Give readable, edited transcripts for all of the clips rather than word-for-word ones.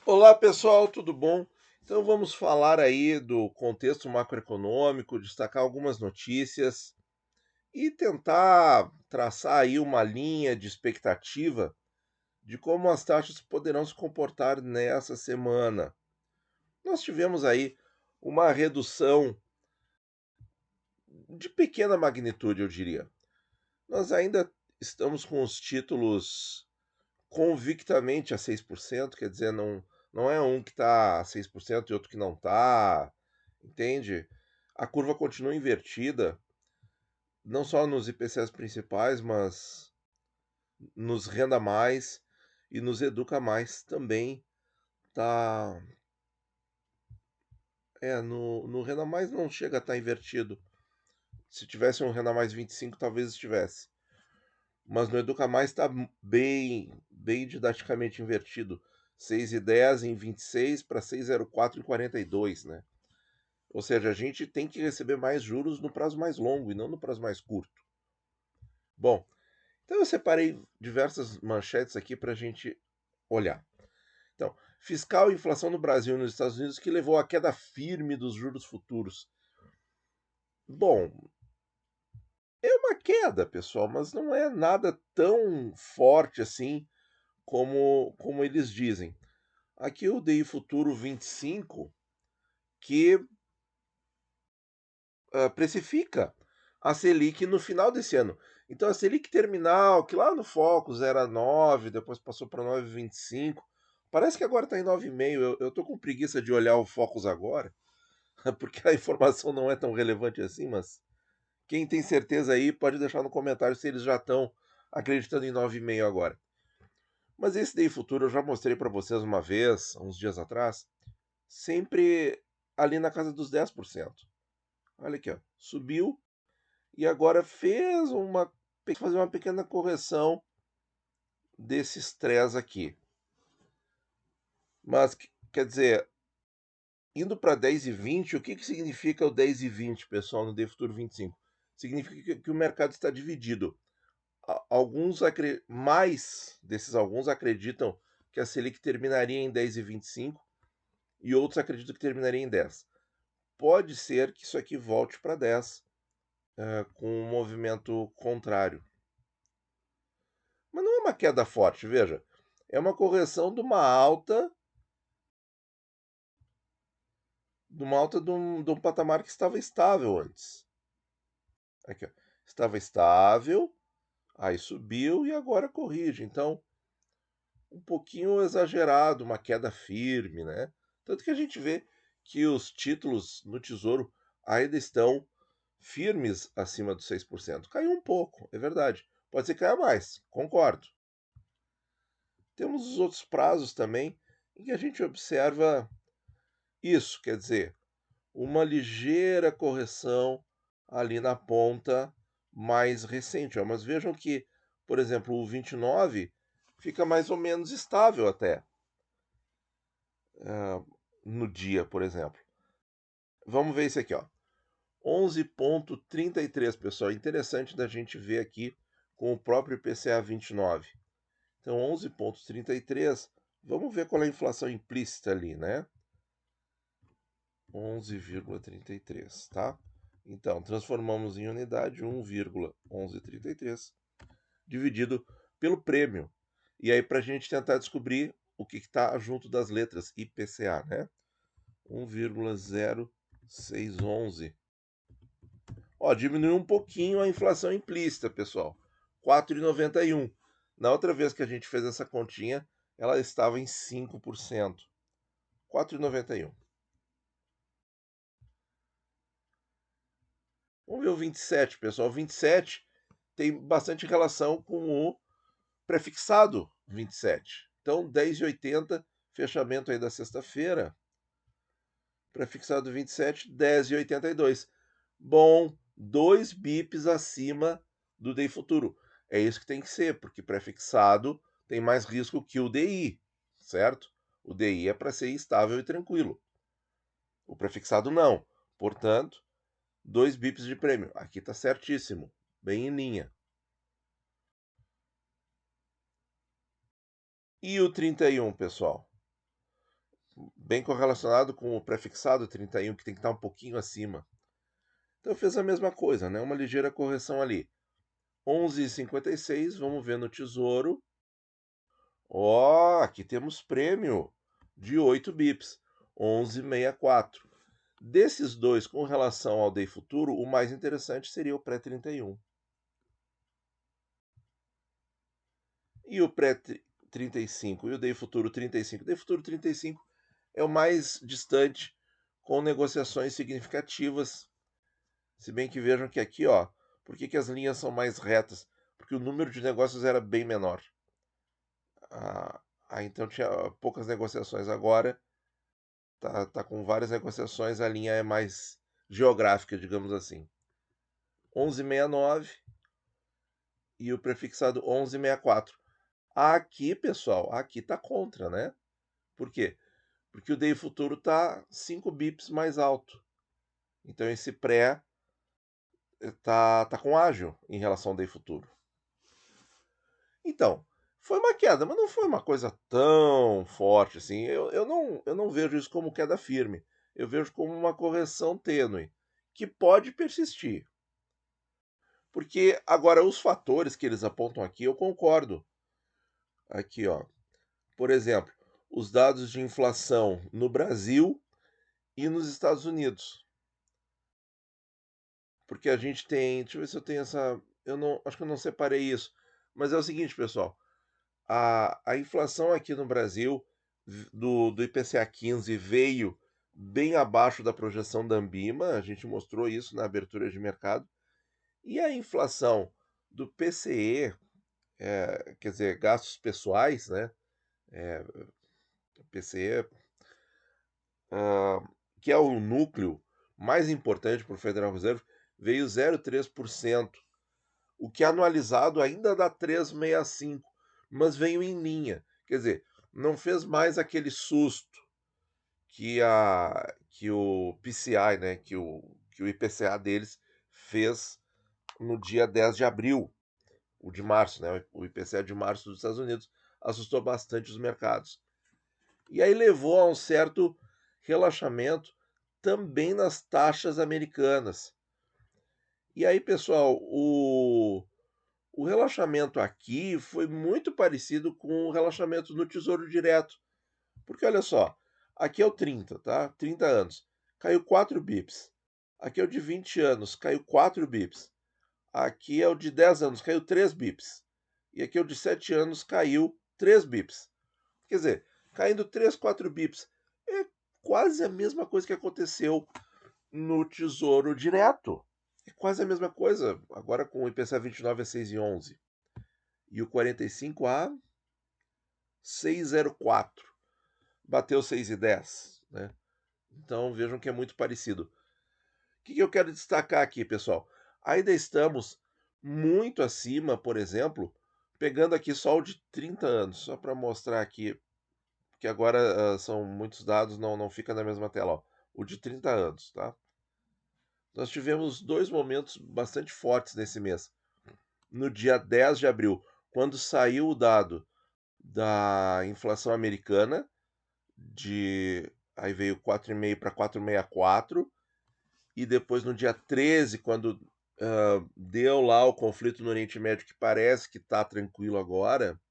Olá pessoal, tudo bom? Então vamos falar aí do contexto macroeconômico, destacar algumas notícias e tentar traçar aí uma linha de expectativa de como as taxas poderão se comportar nessa semana. Nós tivemos aí uma redução de pequena magnitude, eu diria. Nós ainda estamos com os títulos convictamente a 6%, quer dizer, não é um que está a 6% e outro que não está, entende? A curva continua invertida, não só nos IPCs principais, mas nos Renda Mais e nos Educa Mais também tá. No Renda Mais não chega a estar invertido. Se tivesse um Renda Mais 25, talvez estivesse. Mas no Educa Mais está bem didaticamente invertido. 6,10 em 26 para 6,04 em 42, né? Ou seja, a gente tem que receber mais juros no prazo mais longo e não no prazo mais curto. Bom, então eu separei diversas manchetes aqui para a gente olhar. Então, fiscal e inflação no Brasil e nos Estados Unidos que levou à queda firme dos juros futuros. Bom, é uma queda, pessoal, mas não é nada tão forte assim como eles dizem. Aqui eu dei futuro 25, que precifica a Selic no final desse ano. Então a Selic terminal, que lá no Focus era 9, depois passou para 9,25, parece que agora está em 9,5. Eu estou com preguiça de olhar o Focus agora, porque a informação não é tão relevante assim, mas quem tem certeza aí pode deixar no comentário se eles já estão acreditando em 9,5 agora. Mas esse DI futuro eu já mostrei para vocês uma vez, uns dias atrás, sempre ali na casa dos 10%. Olha aqui, ó, subiu e agora fazer uma pequena correção desse estresse aqui. Mas quer dizer, indo para 10,20, o que significa o 10,20, pessoal, no DI Futuro 25? Significa que o mercado está dividido. Mais desses alguns acreditam que a Selic terminaria em 10,25 e outros acreditam que terminaria em 10. Pode ser que isso aqui volte para 10, com um movimento contrário. Mas não é uma queda forte, veja. É uma correção de uma alta de um patamar que estava estável antes. Aqui, ó. Estava estável, aí subiu e agora corrige. Então, um pouquinho exagerado, uma queda firme, né? Tanto que a gente vê que os títulos no Tesouro ainda estão firmes acima dos 6%. Caiu um pouco, é verdade. Pode ser que caia mais, concordo. Temos os outros prazos também em que a gente observa isso, quer dizer, uma ligeira correção ali na ponta mais recente. Ó. Mas vejam que, por exemplo, o 29 fica mais ou menos estável até no dia, por exemplo. Vamos ver esse aqui, ó. 11,33, pessoal. Interessante da gente ver aqui com o próprio IPCA 29. Então, 11,33. Vamos ver qual é a inflação implícita ali, né? 11,33, tá? Então, transformamos em unidade 1,1133 dividido pelo prêmio. E aí, para a gente tentar descobrir o que está junto das letras IPCA, né? 1,0611. Ó, diminuiu um pouquinho a inflação implícita, pessoal. 4,91. Na outra vez que a gente fez essa continha, ela estava em 5%. 4,91. Vamos ver o 27, pessoal. O 27 tem bastante relação com o prefixado 27. Então, 10,80, fechamento aí da sexta-feira. Prefixado 27, 10,82. Bom, 2 bips acima do DI futuro. É isso que tem que ser, porque prefixado tem mais risco que o DI, certo? O DI é para ser estável e tranquilo. O prefixado não. Portanto, 2 bips de prêmio. Aqui está certíssimo, bem em linha. E o 31, pessoal? bem correlacionado com o prefixado 31, que tem que estar um pouquinho acima. Então fez a mesma coisa, né? Uma ligeira correção ali. 11,56, vamos ver no Tesouro. Ó, aqui temos prêmio de 8 bips, 11,64. Desses dois, com relação ao Day Futuro, o mais interessante seria o pré-31. E o pré-35 e o Day Futuro 35. O Day Futuro 35 é o mais distante, com negociações significativas. Se bem que vejam que aqui, ó, por que as linhas são mais retas? Porque o número de negócios era bem menor. Então tinha poucas negociações. Agora tá com várias negociações, a linha é mais geográfica, digamos assim. 11,69 e o prefixado 11,64. Aqui, pessoal, aqui tá contra, né? Por quê? Porque o Day Futuro tá 5 bips mais alto. Então esse pré tá com ágil em relação ao Day Futuro. Então, foi uma queda, mas não foi uma coisa tão forte assim. Eu não vejo isso como queda firme. Eu vejo como uma correção tênue, que pode persistir. Porque agora os fatores que eles apontam aqui, eu concordo. Aqui, ó. Por exemplo, os dados de inflação no Brasil e nos Estados Unidos. Porque a gente tem, deixa eu ver se eu tenho essa, eu não, acho que eu não separei isso, mas é o seguinte, pessoal, a inflação aqui no Brasil do IPCA 15 veio bem abaixo da projeção da Ambima, a gente mostrou isso na abertura de mercado, e a inflação do PCE, quer dizer, gastos pessoais, né, é, PCE, que é o núcleo mais importante para o Federal Reserve, veio 0,3%, o que anualizado ainda dá 3,65%, mas veio em linha. Quer dizer, não fez mais aquele susto que o PCI, né, que o IPCA deles fez no dia 10 de abril, o de março, né, o IPCA de março dos Estados Unidos, assustou bastante os mercados. E aí levou a um certo relaxamento também nas taxas americanas. E aí, pessoal, o relaxamento aqui foi muito parecido com o relaxamento no Tesouro Direto. Porque olha só, aqui é o 30, tá? 30 anos. Caiu 4 bips. Aqui é o de 20 anos, caiu 4 bips. Aqui é o de 10 anos, caiu 3 bips. E aqui é o de 7 anos, caiu 3 bips. Quer dizer, caindo 3, 4 bips. É quase a mesma coisa que aconteceu no Tesouro Direto. É quase a mesma coisa, agora com o IPCA 29 a 6,11 e o 45 a 6,04. Bateu 6,10, né? Então vejam que é muito parecido. O que eu quero destacar aqui, pessoal? Ainda estamos muito acima, por exemplo, pegando aqui só o de 30 anos, só para mostrar aqui, que agora são muitos dados, não fica na mesma tela. Ó. O de 30 anos, tá? Nós tivemos dois momentos bastante fortes nesse mês. No dia 10 de abril, quando saiu o dado da inflação americana, aí veio 4,5 para 4,64, e depois no dia 13, quando deu lá o conflito no Oriente Médio, que parece que está tranquilo agora,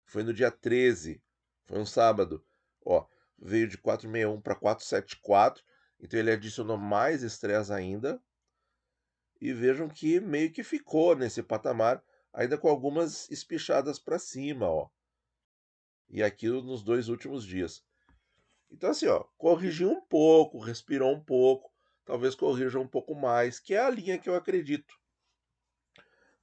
foi no dia 13, foi um sábado, ó, veio de 4,61 para 4,74, então ele adicionou mais estresse ainda, e vejam que meio que ficou nesse patamar, ainda com algumas espichadas para cima, ó. E aquilo nos dois últimos dias. Então, assim, ó, corrigiu um pouco, respirou um pouco, talvez corrija um pouco mais, que é a linha que eu acredito.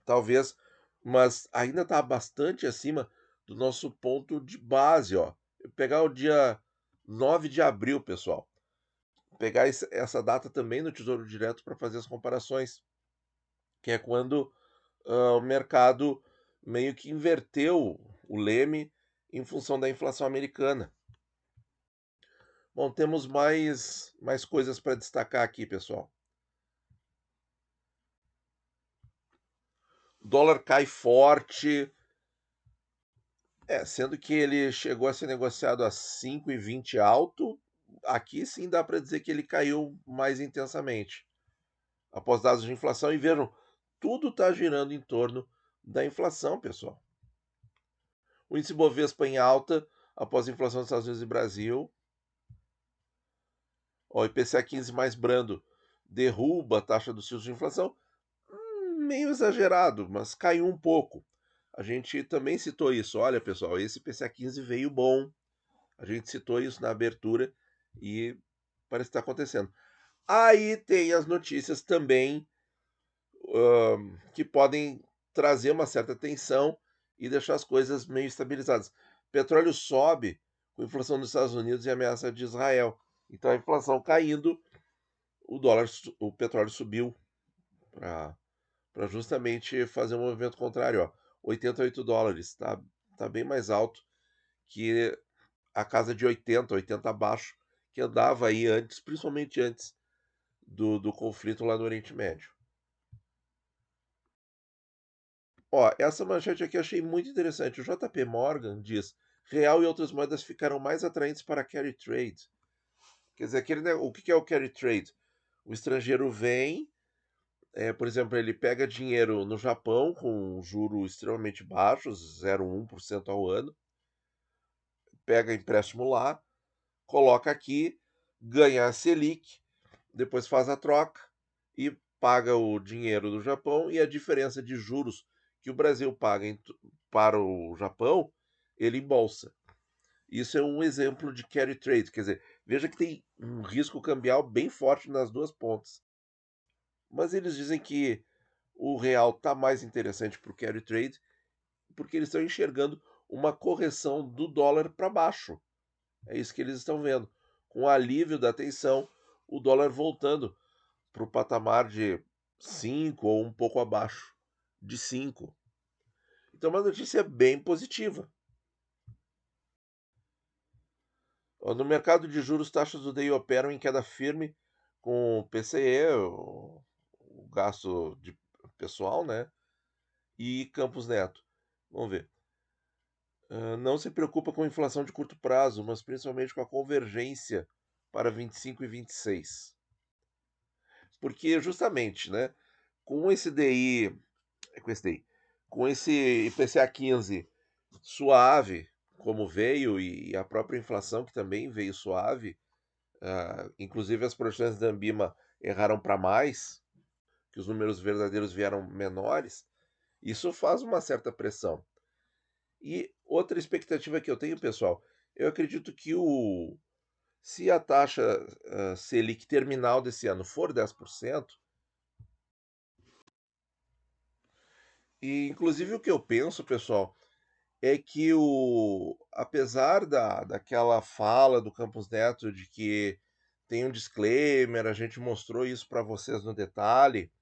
Talvez, mas ainda está bastante acima do nosso ponto de base, ó. Eu pegar o dia 9 de abril, pessoal. Pegar essa data também no Tesouro Direto para fazer as comparações, que é quando o mercado meio que inverteu o leme em função da inflação americana. Bom, temos mais coisas para destacar aqui, pessoal. O dólar cai forte, Sendo que ele chegou a ser negociado a 5,20 alto, aqui sim dá para dizer que ele caiu mais intensamente, após dados de inflação. E vejam, tudo está girando em torno da inflação, pessoal. O índice Bovespa em alta após a inflação dos Estados Unidos e Brasil. O IPCA 15 mais brando derruba a taxa dos ciclos de inflação. Meio exagerado, mas caiu um pouco. A gente também citou isso. Olha, pessoal, esse IPCA 15 veio bom. A gente citou isso na abertura e parece que está acontecendo. Aí tem as notícias também que podem trazer uma certa tensão e deixar as coisas meio estabilizadas. Petróleo sobe com inflação dos Estados Unidos e ameaça de Israel. Então a inflação caindo, o petróleo subiu para justamente fazer um movimento contrário. Ó. $88, tá bem mais alto que a casa de 80 abaixo, que andava aí antes, principalmente antes do conflito lá no Oriente Médio. Ó, essa manchete aqui eu achei muito interessante. O JP Morgan diz: real e outras moedas ficaram mais atraentes para carry trade. Quer dizer, o que é o carry trade? O estrangeiro vem, por exemplo, ele pega dinheiro no Japão com um juro extremamente baixos, 0,1% ao ano, pega empréstimo lá, coloca aqui, ganha a Selic, depois faz a troca e paga o dinheiro do Japão e a diferença de juros que o Brasil paga para o Japão, ele embolsa. Isso é um exemplo de carry trade, quer dizer, veja que tem um risco cambial bem forte nas duas pontas. Mas eles dizem que o real está mais interessante para o carry trade porque eles estão enxergando uma correção do dólar para baixo. É isso que eles estão vendo. Com o alívio da tensão, o dólar voltando para o patamar de 5 ou um pouco abaixo de 5. Então, uma notícia bem positiva. No mercado de juros, taxas do DI operam em queda firme com o PCE, o gasto de pessoal, né? E Campos Neto. Vamos ver. Não se preocupa com a inflação de curto prazo, mas principalmente com a convergência para 25 e 26. Porque justamente, né, com esse DI, com esse DI, com esse IPCA 15 suave, como veio, e a própria inflação que também veio suave, inclusive as projeções da Ambima erraram para mais, que os números verdadeiros vieram menores, isso faz uma certa pressão. E outra expectativa que eu tenho, pessoal, eu acredito que se a taxa Selic terminal desse ano for 10%, e inclusive o que eu penso, pessoal, é que apesar daquela fala do Campos Neto de que tem um disclaimer, a gente mostrou isso para vocês no detalhe,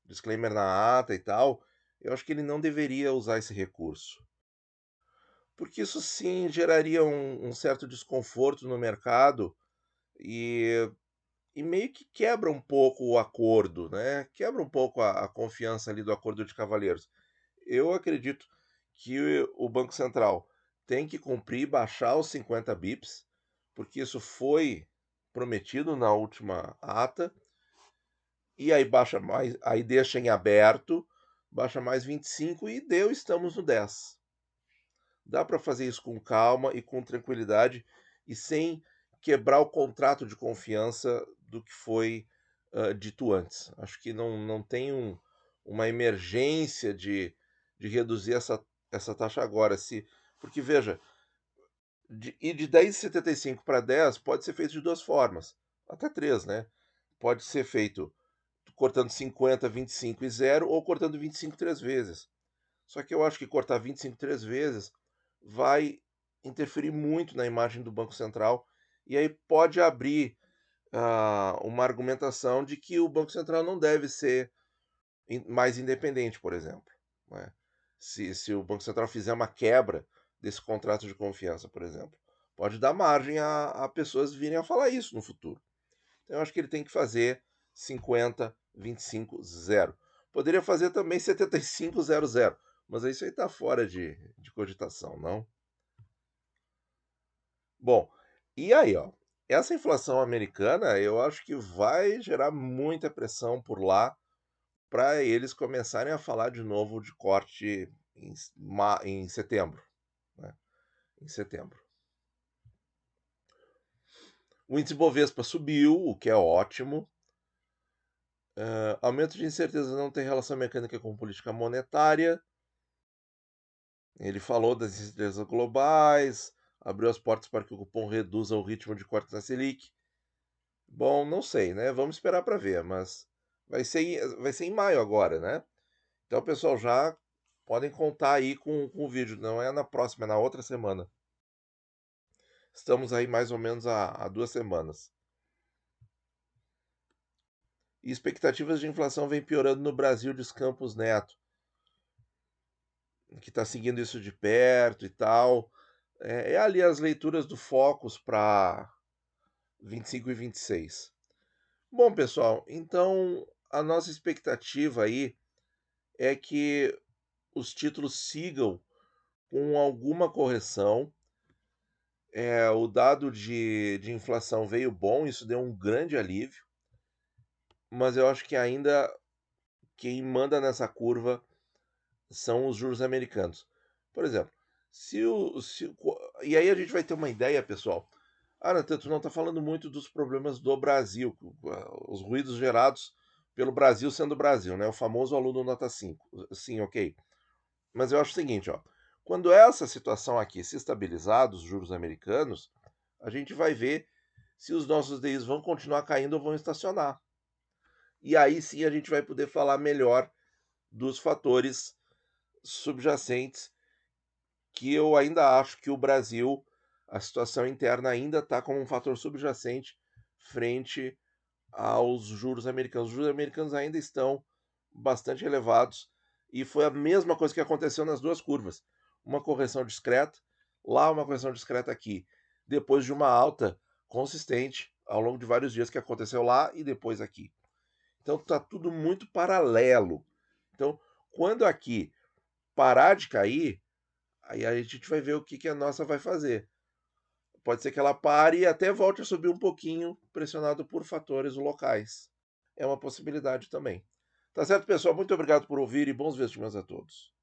disclaimer na ata e tal, eu acho que ele não deveria usar esse recurso. Porque isso sim geraria um certo desconforto no mercado e, e meio que quebra um pouco o acordo, né? Quebra um pouco a confiança ali do acordo de cavalheiros. Eu acredito que o Banco Central tem que cumprir e baixar os 50 bips, porque isso foi prometido na última ata, e aí baixa mais, aí deixa em aberto, baixa mais 25 e deu, estamos no 10. Dá para fazer isso com calma e com tranquilidade e sem quebrar o contrato de confiança do que foi dito antes. Acho que não tem uma emergência de reduzir essa taxa agora. Porque, veja, ir de 10,75 para 10 pode ser feito de duas formas, até três, né? Pode ser feito cortando 50, 25 e zero ou cortando 25 três vezes. Só que eu acho que cortar 25 três vezes vai interferir muito na imagem do Banco Central e aí pode abrir uma argumentação de que o Banco Central não deve ser mais independente, por exemplo. Né? Se o Banco Central fizer uma quebra desse contrato de confiança, por exemplo, pode dar margem a pessoas virem a falar isso no futuro. Então, eu acho que ele tem que fazer 50, 25, 0. Poderia fazer também 75, 00, mas isso aí está fora de cogitação, não? Bom, e aí, ó, essa inflação americana, eu acho que vai gerar muita pressão por lá para eles começarem a falar de novo de corte em setembro, né, em setembro. O índice Bovespa subiu, o que é ótimo. Aumento de incerteza não tem relação mecânica com política monetária. Ele falou das incertezas globais, abriu as portas para que o cupom reduza o ritmo de corte da Selic. Bom, não sei, né? Vamos esperar para ver, mas vai ser em maio agora, né? Então, pessoal, já podem contar aí com o vídeo. Não é na próxima, é na outra semana. Estamos aí mais ou menos há 2 semanas. E expectativas de inflação vêm piorando no Brasil, diz Campos Neto, que está seguindo isso de perto e tal. É ali as leituras do Focus para 25 e 26. Bom, pessoal, então a nossa expectativa aí é que os títulos sigam com alguma correção. O dado de inflação veio bom, isso deu um grande alívio, mas eu acho que ainda quem manda nessa curva são os juros americanos. Por exemplo, e aí a gente vai ter uma ideia, pessoal. Natan, tu não está falando muito dos problemas do Brasil, os ruídos gerados pelo Brasil sendo o Brasil, né? O famoso aluno nota 5. Sim, ok. Mas eu acho o seguinte, ó. Quando essa situação aqui se estabilizar dos juros americanos, a gente vai ver se os nossos DIs vão continuar caindo ou vão estacionar. E aí sim a gente vai poder falar melhor dos fatores subjacentes, que eu ainda acho que o Brasil, a situação interna ainda está como um fator subjacente frente aos juros americanos. Os juros americanos ainda estão bastante elevados e foi a mesma coisa que aconteceu nas duas curvas. Uma correção discreta, lá uma correção discreta aqui, depois de uma alta consistente ao longo de vários dias que aconteceu lá e depois aqui. Então está tudo muito paralelo. Então, quando aqui parar de cair, aí a gente vai ver o que a nossa vai fazer. Pode ser que ela pare e até volte a subir um pouquinho, pressionado por fatores locais. É uma possibilidade também. Tá certo, pessoal? Muito obrigado por ouvir e bons investimentos a todos.